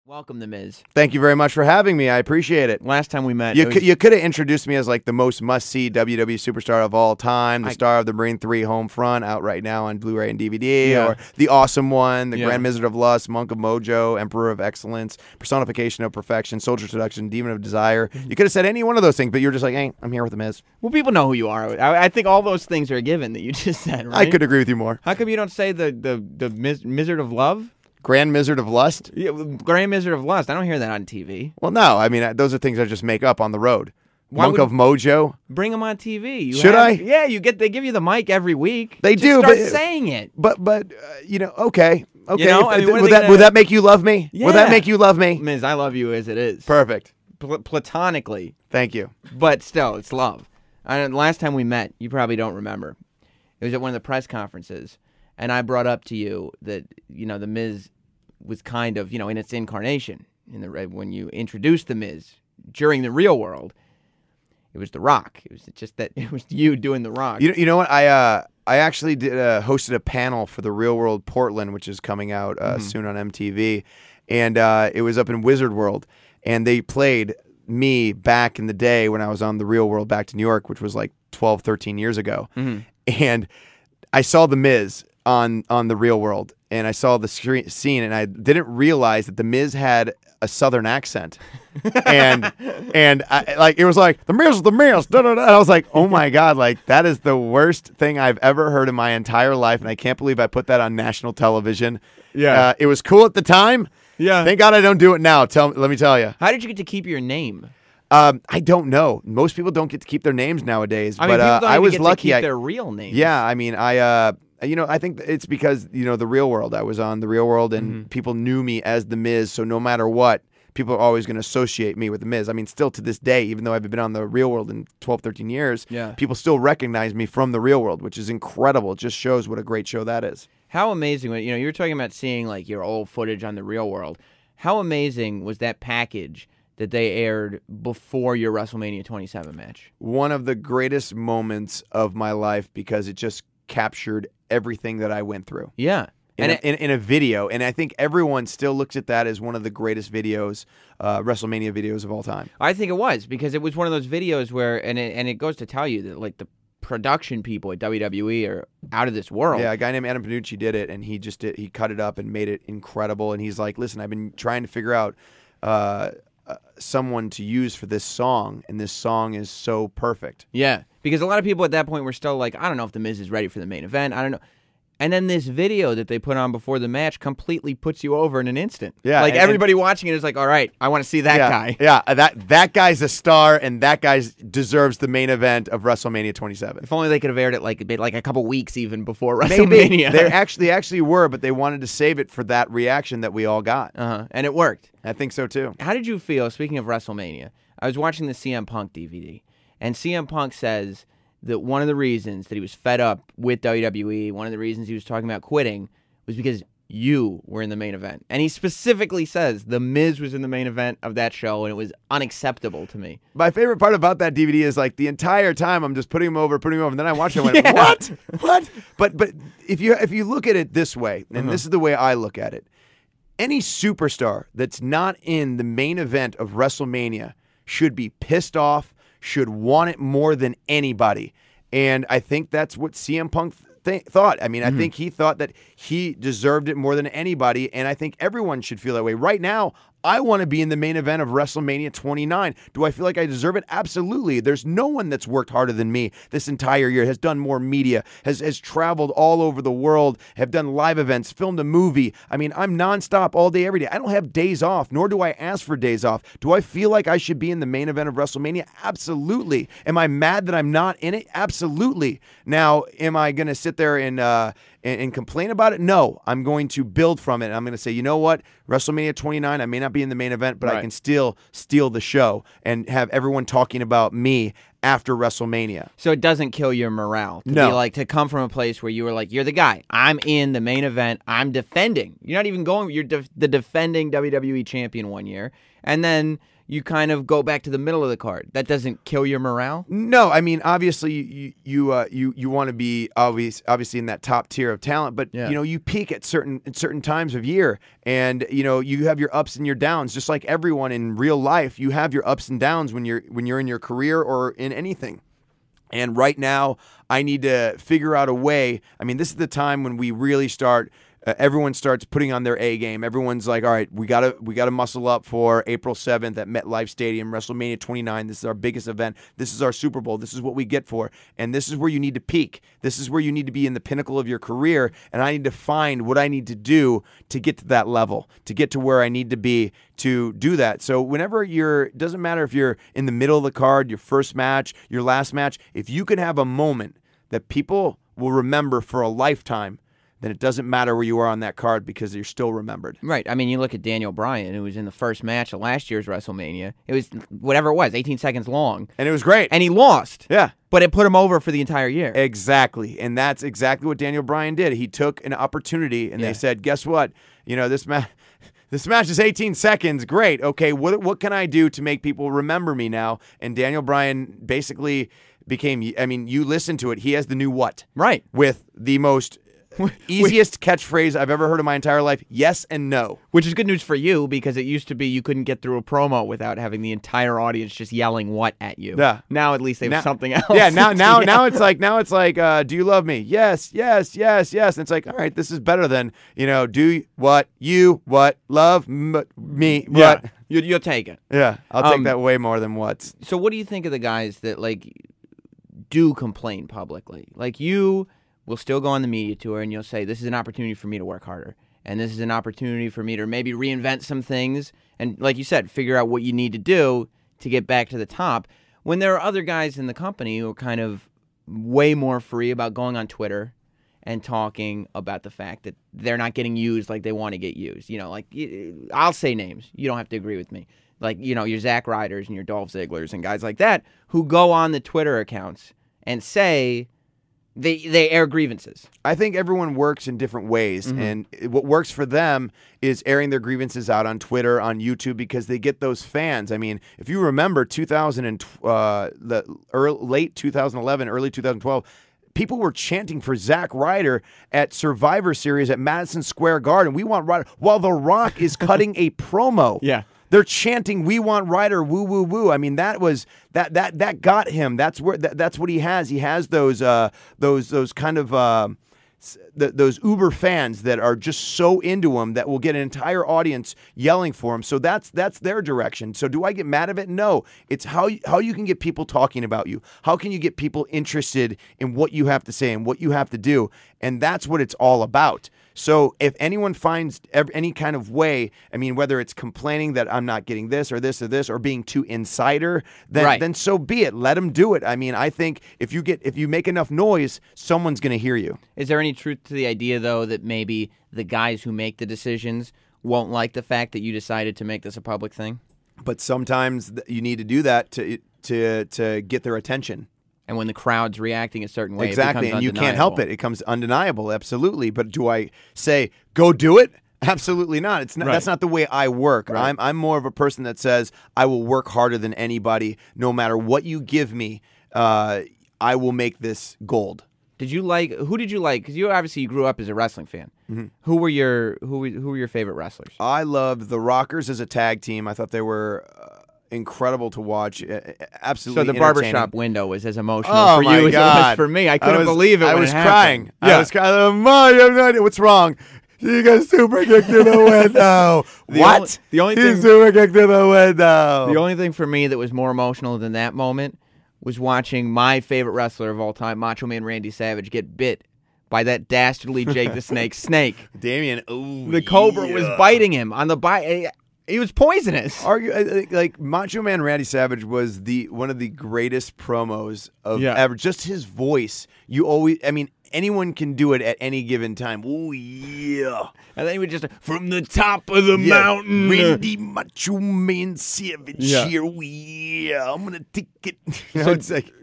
Welcome, The Miz. Thank you very much for having me. I appreciate it. Last time we met, you could have introduced me as like the most must-see WWE superstar of all time, the star of the Marine 3 Home Front, out right now on Blu-ray and DVD, or the Awesome One, the Grand Wizard of Lust, Monk of Mojo, Emperor of Excellence, Personification of Perfection, Soldier Seduction, Demon of Desire. You could have said any one of those things, but you're just like, hey, I'm here with The Miz. Well, people know who you are. I think all those things are a given that you just said, right? I could agree with you more. How come you don't say the Wizard of Love? Grand Wizard of Lust? Yeah, Grand Wizard of Lust. I don't hear that on TV. Well, no. I mean, those are things I just make up on the road. Monk of Mojo. Bring them on TV. Should I? Yeah, they give you the mic every week. They just do. Start saying it. But okay. Okay. You know, would that make you love me? Yeah. Would that make you love me? Miz, I love you as it is. Perfect. Platonically. Thank you. But still, it's love. Last time we met, you probably don't remember. It was at one of the press conferences, and I brought up to you that, The Miz was kind of, in its incarnation, when you introduced The Miz during the real world, it was The Rock. It was just that it was you doing The Rock. You know what? I actually did hosted a panel for the Real World Portland, which is coming out soon on MTV, and it was up in Wizard World, and they played me back in the day when I was on the Real World back to New York, which was like 12, 13 years ago, and I saw The Miz on the Real World, and I saw the scene, and I didn't realize that The Miz had a Southern accent, and it was like the Miz, da, da, da. And I was like, oh my God, like that is the worst thing I've ever heard in my entire life, and I can't believe I put that on national television. Yeah, it was cool at the time. Yeah, thank God I don't do it now. Let me tell you. How did you get to keep your name? I don't know. Most people don't get to keep their names nowadays, but I was lucky. To keep their real names. Yeah, I mean, I think it's because, the Real World. I was on the Real World, and people knew me as The Miz, so no matter what, people are always going to associate me with The Miz. I mean, still to this day, even though I've been on the Real World in 12, 13 years, people still recognize me from the Real World, which is incredible. It just shows what a great show that is. How amazing, you were talking about seeing, like, your old footage on the Real World. How amazing was that package that they aired before your WrestleMania 27 match? One of the greatest moments of my life, because it just captured everything that I went through. Yeah. In a video. And I think everyone still looks at that as one of the greatest videos, WrestleMania videos of all time. I think it was, because it was one of those videos where, and it goes to tell you that, like, the production people at WWE are out of this world. Yeah, a guy named Adam Panucci did it, and he cut it up and made it incredible. And he's like, listen, I've been trying to figure out someone to use for this song, and this song is so perfect. Yeah, because a lot of people at that point were still like, I don't know if The Miz is ready for the main event. I don't know. And then this video that they put on before the match completely puts you over in an instant. Yeah, like everybody watching it is like, all right, I want to see that guy. Yeah, that guy's a star, and that guy deserves the main event of WrestleMania 27. If only they could have aired it like a couple weeks even before WrestleMania. Maybe. They actually were, but they wanted to save it for that reaction that we all got. And it worked. I think so too. How did you feel, speaking of WrestleMania? I was watching the CM Punk DVD, and CM Punk says that one of the reasons that he was fed up with WWE, one of the reasons he was talking about quitting, was because you were in the main event. And he specifically says The Miz was in the main event of that show, and it was unacceptable to me. My favorite part about that DVD is, like, the entire time I'm just putting him over, and then I watch it and I went, what? But if you look at it this way, and this is the way I look at it, any superstar that's not in the main event of WrestleMania should be pissed off, should want it more than anybody. And I think that's what CM Punk thought. I mean, I think he thought that he deserved it more than anybody, and I think everyone should feel that way. Right now, I want to be in the main event of WrestleMania 29. Do I feel like I deserve it? Absolutely. There's no one that's worked harder than me this entire year, has done more media, has traveled all over the world, have done live events, filmed a movie. I mean, I'm nonstop all day, every day. I don't have days off, nor do I ask for days off. Do I feel like I should be in the main event of WrestleMania? Absolutely. Am I mad that I'm not in it? Absolutely. Now, am I going to sit there and complain about it? No. I'm going to build from it. I'm going to say, you know what? WrestleMania 29, I may not be in the main event, but I can still steal the show and have everyone talking about me after WrestleMania. So it doesn't kill your morale to be like, to come from a place where you were like, you're the guy. I'm in the main event. I'm defending. You're not even going. You're the defending WWE champion one year, and then you kind of go back to the middle of the card. That doesn't kill your morale? No, I mean, obviously you want to be obviously in that top tier of talent, but you peak at certain times of year, and you have your ups and your downs. Just like everyone in real life, you have your ups and downs when you're in your career or in anything. And right now, I need to figure out a way. I mean, this is the time when we really start. Everyone starts putting on their A game. Everyone's like, all right, we gotta muscle up for April 7th at MetLife Stadium, WrestleMania 29. This is our biggest event. This is our Super Bowl. This is what we get for. And this is where you need to peak. This is where you need to be in the pinnacle of your career. And I need to find what I need to do to get to that level, to get to where I need to be to do that. So whenever it doesn't matter if you're in the middle of the card, your first match, your last match, if you can have a moment that people will remember for a lifetime, then it doesn't matter where you are on that card because you're still remembered. Right. I mean, you look at Daniel Bryan, who was in the first match of last year's WrestleMania. It was whatever it was, 18 seconds long. And it was great. And he lost. Yeah. But it put him over for the entire year. Exactly. And that's exactly what Daniel Bryan did. He took an opportunity, and they said, guess what? This match is 18 seconds. Great. Okay, what can I do to make people remember me now? And Daniel Bryan basically became, I mean, you listen to it. He has the new what? Right. With the most easiest catchphrase I've ever heard in my entire life. Yes and no. Which is good news for you because it used to be you couldn't get through a promo without having the entire audience just yelling what at you. Yeah. Now at least they have something else. Yeah, now it's like do you love me? Yes, yes, yes, yes. And it's like, all right, this is better than, do what, you, what, love, me, what. Yeah. You'll take it. Yeah, I'll take that way more than what. So what do you think of the guys that do complain publicly? Like you will still go on the media tour and you'll say, this is an opportunity for me to work harder. And this is an opportunity for me to maybe reinvent some things. And like you said, figure out what you need to do to get back to the top. When there are other guys in the company who are kind of way more free about going on Twitter and talking about the fact that they're not getting used like they want to get used. I'll say names. You don't have to agree with me. Your Zack Ryders and your Dolph Zigglers and guys like that who go on the Twitter accounts and say they air grievances. I think everyone works in different ways, and what works for them is airing their grievances out on Twitter, on YouTube, because they get those fans. I mean, if you remember late 2011, early 2012, people were chanting for Zack Ryder at Survivor Series at Madison Square Garden. We want Ryder, while The Rock is cutting a promo. Yeah. They're chanting, "We want Ryder, woo woo woo." I mean, that got him. That's what he has. He has those kind of those uber fans that are just so into him that will get an entire audience yelling for him. So that's their direction. So do I get mad at it? No. It's how you can get people talking about you. How can you get people interested in what you have to say and what you have to do? And that's what it's all about. So if anyone finds any kind of way, I mean, whether it's complaining that I'm not getting this or this or this or being too insider, then so be it. Let them do it. I mean, I think if you make enough noise, someone's going to hear you. Is there any truth to the idea, though, that maybe the guys who make the decisions won't like the fact that you decided to make this a public thing? But sometimes you need to do that to get their attention. And when the crowd's reacting a certain way, exactly, it becomes and you can't help it. It becomes undeniable, absolutely. But do I say, go do it? Absolutely not. It's not. Right. That's not the way I work. Right. I'm more of a person that says, I will work harder than anybody. No matter what you give me, I will make this gold. Who did you like? Because you grew up as a wrestling fan. Mm-hmm. Who were your favorite wrestlers? I loved the Rockers as a tag team. I thought they were incredible to watch. Absolutely. So the barbershop window was as emotional for you as it was for me. I couldn't believe it. I was crying. Yeah. I was crying. Mom, you have no idea what's wrong. You got super kicked through the window. The only thing super kicked through the window. The only thing for me that was more emotional than that moment was watching my favorite wrestler of all time, Macho Man Randy Savage, get bit by that dastardly Jake the Snake. Damien. Ooh, the Cobra was biting him on the bite. He was poisonous. Like Macho Man Randy Savage was one of the greatest promos of ever. Just his voice. anyone can do it at any given time. Oh yeah. And then he would just from the top of the mountain. Randy Macho Man Savage here. Oh, yeah, I'm gonna take it.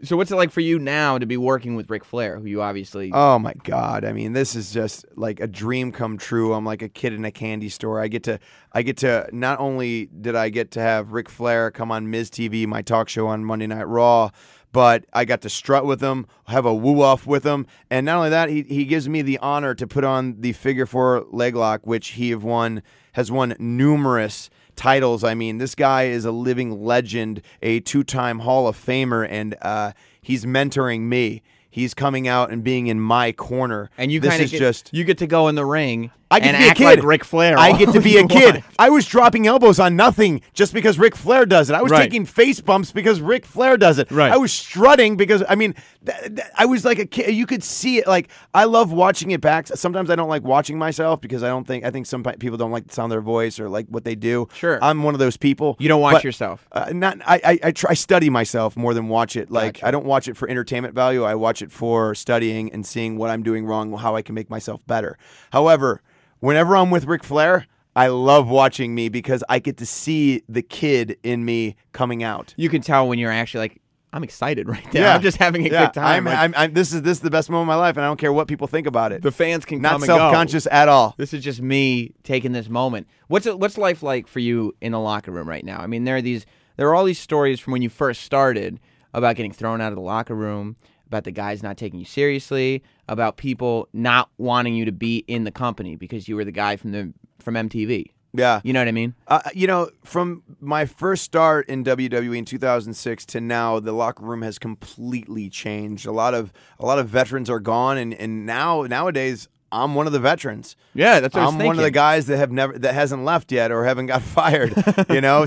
So what's it like for you now to be working with Ric Flair, who you obviously? Oh my God! I mean, this is just like a dream come true. I'm like a kid in a candy store. I get to. Not only did I get to have Ric Flair come on Miz TV, my talk show on Monday Night Raw, but I got to strut with him, have a woo-off with him, and not only that, he gives me the honor to put on the Figure 4 leg lock, which he has won numerous titles. I mean, this guy is a living legend, a 2-time Hall of Famer, and he's mentoring me. He's coming out and being in my corner. And you kind of you get to go in the ring I get and to be act a kid. like Ric Flair. I get to be a kid. I was dropping elbows on nothing just because Ric Flair does it. I was taking face bumps because Ric Flair does it. Right. I was strutting because, I mean, I was like a kid. You could see it. Like, I love watching it back. Sometimes I don't like watching myself because I think some people don't like the sound of their voice or like what they do. Sure. I'm one of those people. You don't watch yourself. I study myself more than watch it. Like, Gotcha. I don't watch it for entertainment value. I watch it for studying and seeing what I'm doing wrong, how I can make myself better. However, whenever I'm with Ric Flair, I love watching me because I get to see the kid in me coming out. You can tell when you're actually like, I'm excited right there. Yeah. I'm just having a good time. This is the best moment of my life, and I don't care what people think about it. The fans can not come and go. Not self-conscious at all. This is just me taking this moment. What's life like for you in the locker room right now? I mean, there are all these stories from when you first started about getting thrown out of the locker room, about the guys not taking you seriously, about people not wanting you to be in the company because you were the guy from MTV. Yeah. You know what I mean? From my first start in WWE in 2006 to now, the locker room has completely changed. A lot of veterans are gone, and nowadays I'm one of the veterans. Yeah, that's what I'm one of the guys that hasn't left yet or haven't got fired.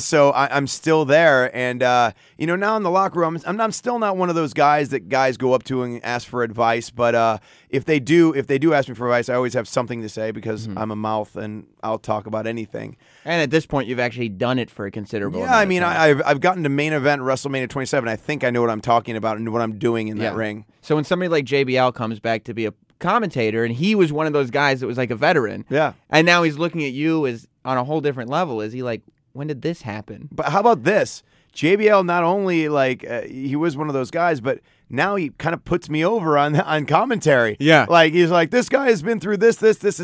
So I'm still there, and now in the locker room, I'm still not one of those guys that guys go up to and ask for advice. But if they do ask me for advice, I always have something to say because I'm a mouth and I'll talk about anything. And at this point, you've actually done it for a considerable. Yeah, I mean, I've gotten to main event Wrestlemania 27. I think I know what I'm talking about and what I'm doing in that ring. So when somebody like JBL comes back to be a commentator, and he was one of those guys that was like a veteran. Yeah. And now he's looking at you as on a whole different level. Is he like, when did this happen? But how about this? JBL not only he was one of those guys, but now he kind of puts me over on commentary. Yeah. Like he's like, this guy has been through this,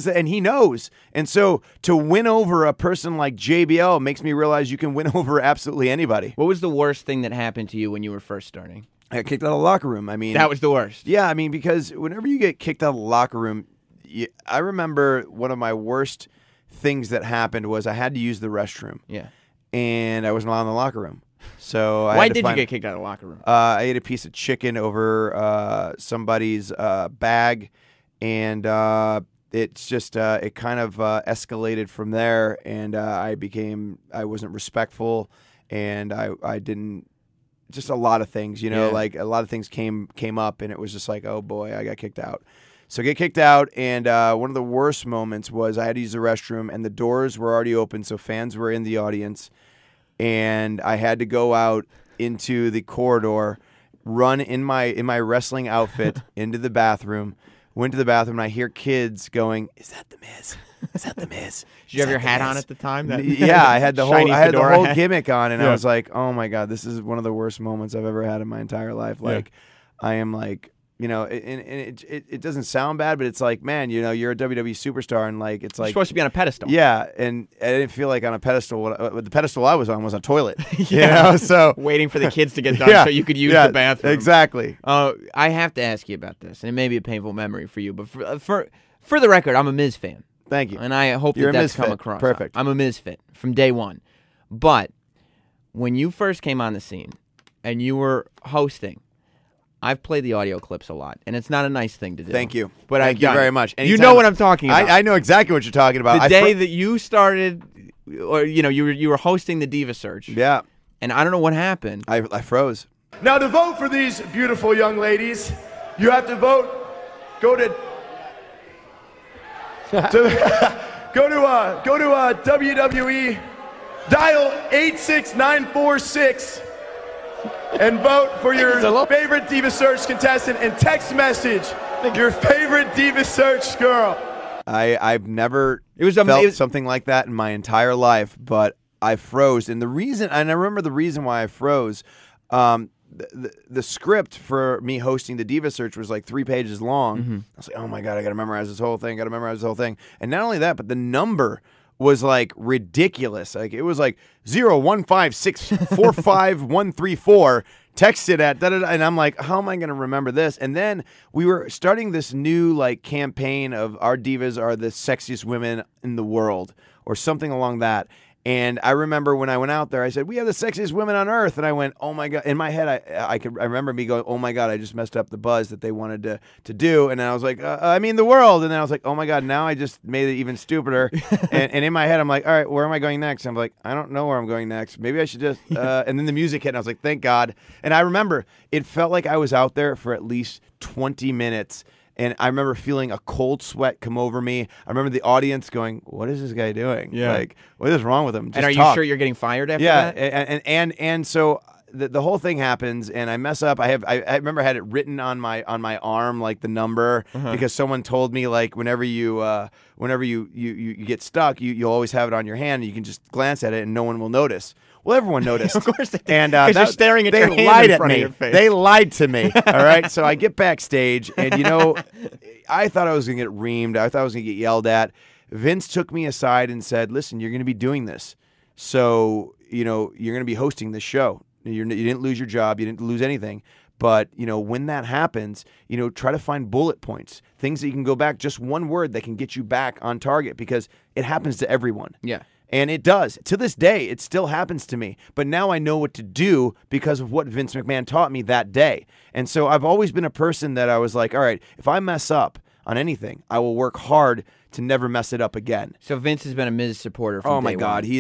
and he knows. And so to win over a person like JBL makes me realize you can win over absolutely anybody. What was the worst thing that happened to you when you were first starting? I got kicked out of the locker room. I mean, that was the worst. Yeah, I mean, because whenever you get kicked out of the locker room, I remember one of my worst things that happened was I had to use the restroom. Yeah. And I wasn't allowed in the locker room. So why did you get kicked out of the locker room? I ate a piece of chicken over somebody's bag, and it's just it kind of escalated from there, and I wasn't respectful, and I didn't. Just a lot of things, like a lot of things came up, and it was just like, oh boy, I got kicked out. So I get kicked out, and one of the worst moments was I had to use the restroom, and the doors were already open, so fans were in the audience, and I had to go out into the corridor, run in my wrestling outfit into the bathroom. Went to the bathroom, and I hear kids going, "Is that the Miz? Is that the Miz?" Did you have your hat on at the time? Yeah, I had the whole hat? gimmick on, and I was like, "Oh my God, this is one of the worst moments I've ever had in my entire life." Like, I am like, it doesn't sound bad, but it's like, man, you're a WWE superstar, and like, it's like you're supposed to be on a pedestal. Yeah, and I didn't feel like on a pedestal. The pedestal I was on was a toilet. So waiting for the kids to get done so you could use the bathroom. Exactly. I have to ask you about this, and it may be a painful memory for you, but for the record, I'm a Miz fan. Thank you. And I hope that's come across. Perfect. I'm a Misfit from day one. But when you first came on the scene and you were hosting, I've played the audio clips a lot, and it's not a nice thing to do. Thank you. But Thank you very much. You know what I'm talking about. I know exactly what you're talking about. The day that you started, or you were hosting the Diva Search. Yeah. And I don't know what happened. I froze. Now to vote for these beautiful young ladies, you have to vote. Go to WWE, dial 86946, and vote for your favorite Diva Search contestant and text message your favorite Diva Search girl. I've never felt something like that in my entire life, but I froze. And I remember the reason why I froze. The script for me hosting the Diva Search was like 3 pages long. I was like, oh my God, I got to memorize this whole thing. And not only that, but the number was like ridiculous. Like it was like 015645134. Text it at da-da-da, and I'm like, how am I going to remember this? And then we were starting this new like campaign of our divas are the sexiest women in the world, or something along that. And I remember when I went out there, I said, we have the sexiest women on earth. And I went, oh my God. In my head, I remember me going, oh my God, I just messed up the buzz that they wanted to do. And then I was like, I mean the world. And then I was like, oh my God, now I just made it even stupider. and in my head, I'm like, all right, where am I going next? I'm like, I don't know where I'm going next. Maybe I should just, and then the music hit and I was like, thank God. And I remember it felt like I was out there for at least 20 minutes. And I remember feeling a cold sweat come over me. I remember the audience going, what is this guy doing? Yeah. Like, what is wrong with him? Just and are talk. you sure you're getting fired after that? Yeah, and so the whole thing happens, and I mess up. I remember I had it written on my arm, like the number, because someone told me like whenever you get stuck, you'll always have it on your hand, and you can just glance at it, and no one will notice. Well, everyone noticed. Of course they did. And you're staring at your hand lied in at front me. of your face. They lied to me. All right. So I get backstage, and I thought I was gonna get reamed. I thought I was gonna get yelled at. Vince took me aside and said, "Listen, you're gonna be doing this. So you're gonna be hosting this show. You didn't lose your job. You didn't lose anything." But, when that happens, try to find bullet points, things that you can go back, just one word that can get you back on target, because it happens to everyone. Yeah. And it does. To this day, it still happens to me. But now I know what to do because of what Vince McMahon taught me that day. And so I've always been a person that I was like, all right, if I mess up on anything, I will work hard to never mess it up again. So Vince has been a Miz supporter from Oh my day God, one. he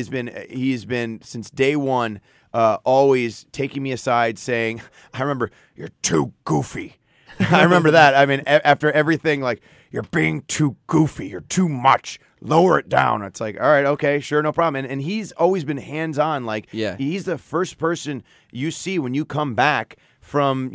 has been since day one, always taking me aside, saying, "I remember you're too goofy." I remember that. I mean, after everything, like, you're being too goofy, you're too much. Lower it down. It's like, all right, okay, sure, no problem. And he's always been hands on. Like, he's the first person you see when you come back from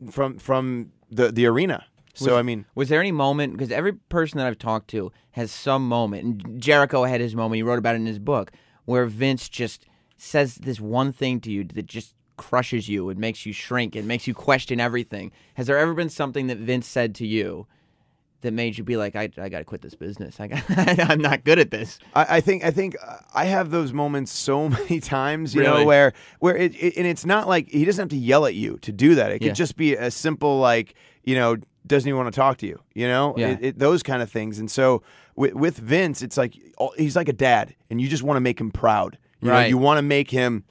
from the arena. So, was there any moment, because every person that I've talked to has some moment, and Jericho had his moment, he wrote about it in his book, where Vince just says this one thing to you that just crushes you, it makes you shrink, it makes you question everything. Has there ever been something that Vince said to you that made you be like, I got to quit this business, I'm not good at this? I think I have those moments so many times, Really? where and it's not like he doesn't have to yell at you to do that. It could just be a simple, like, doesn't even want to talk to you, those kind of things. And so with Vince, it's like he's like a dad, and you just want to make him proud. You want to make him,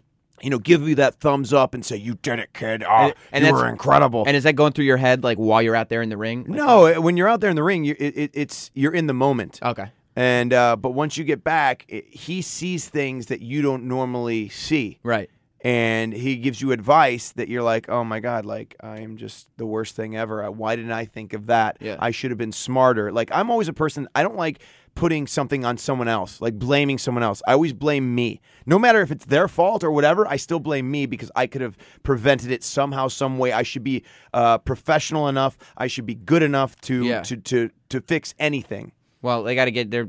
give you that thumbs up and say, "You did it, kid. Oh, and you were incredible." And is that going through your head, like, while you're out there in the ring? No, when you're out there in the ring, you're in the moment. Okay. And but once you get back, he sees things that you don't normally see. Right. And he gives you advice that you're like, oh my God, like, I am just the worst thing ever. Why didn't I think of that? Yeah. I should have been smarter. Like, I'm always a person, I don't like putting something on someone else, like blaming someone else. I always blame me. No matter if it's their fault or whatever, I still blame me because I could have prevented it somehow, some way. I should be professional enough. I should be good enough to fix anything. Well, they got to get there.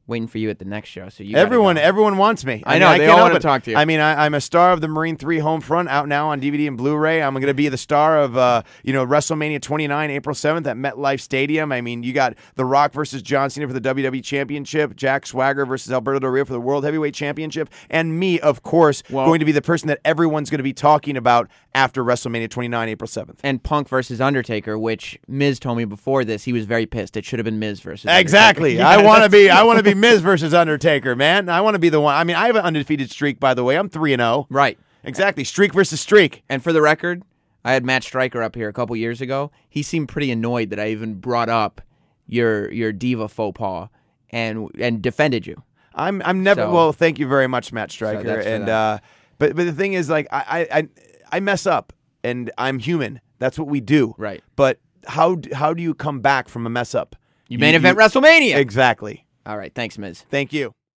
Waiting for you at the next show, so everyone wants me. I know, they all want to talk to you. I mean, I'm a star of the Marine 3 Homefront, out now on DVD and Blu-ray. I'm going to be the star of WrestleMania 29, April 7th at MetLife Stadium. I mean, you got The Rock versus John Cena for the WWE Championship, Jack Swagger versus Alberto Del Rio for the World Heavyweight Championship, and me, of course, going to be the person that everyone's going to be talking about after WrestleMania 29, April 7th. And Punk versus Undertaker, which Miz told me before this, he was very pissed. It should have been Miz versus Undertaker. Exactly. I want to be Miz versus Undertaker, man. I want to be the one. I mean, I have an undefeated streak, by the way. I'm 3-0. Right. Exactly. Streak versus streak. And for the record, I had Matt Stryker up here a couple years ago. He seemed pretty annoyed that I even brought up your diva faux pas and defended you. I'm never. Well, thank you very much, Matt Stryker. So but the thing is, like, I mess up, and I'm human. That's what we do. Right. But how do you come back from a mess up? You main event WrestleMania. Exactly. All right. Thanks, Miz. Thank you.